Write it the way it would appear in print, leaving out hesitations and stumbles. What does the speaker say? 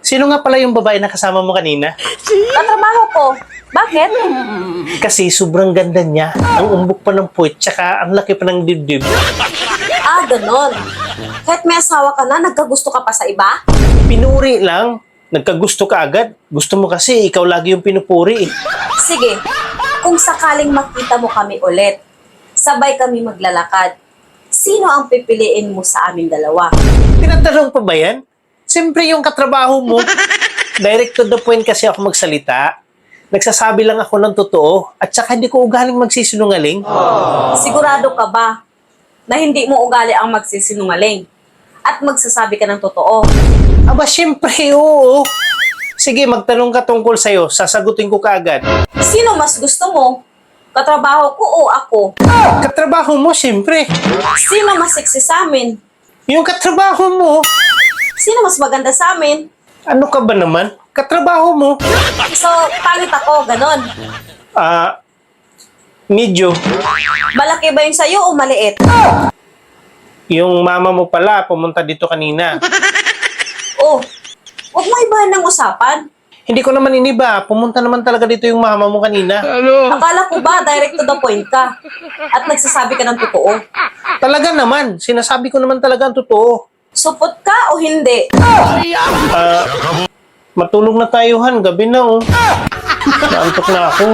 Sino nga pala yung babae na kasama mo kanina? Katrabaho ko. Bakit? Kasi sobrang ganda niya. Ang umbok pa ng puwet, tsaka ang laki pa ng dibdib. Ah, ganon. Kahit may asawa ka na, nagkagusto ka pa sa iba? Pinuri lang. Nagkagusto ka agad. Gusto mo kasi ikaw lagi yung pinupuri eh. Sige, kung sakaling makita mo kami ulit, sabay kami maglalakad, sino ang pipiliin mo sa aming dalawa? Tinatanong pa ba yan? Siyempre yung katrabaho mo. Direct to the point kasi ako magsalita. Nagsasabi lang ako ng totoo at saka hindi ko ugaling magsisinungaling. Sigurado ka ba na hindi mo ugali ang magsisinungaling at magsasabi ka ng totoo? Aba, siyempre, oo. Sige, magtanong ka tungkol sa'yo. Sasagutin ko kaagad. Sino mas gusto mo? Katrabaho ko o ako? Katrabaho mo, siyempre. Sino mas sexy sa amin? Yung katrabaho mo. Sino mas maganda sa amin? Ano ka ba naman? Katrabaho mo. So, pangit ako, ganon. Medyo. Malaki ba yung sa'yo o maliit? Yung mama mo pala, pumunta dito kanina. Oh, huwag mo ibahan ng usapan. Hindi ko naman iniba. Pumunta naman talaga dito yung mama mo kanina. Akala ko ba direct to the point ka at nagsasabi ka ng totoo? Talaga naman. Sinasabi ko naman talaga ang totoo. Supot ka o hindi? Matulog na tayo, Han. Gabi na, oh. Naantok na ako.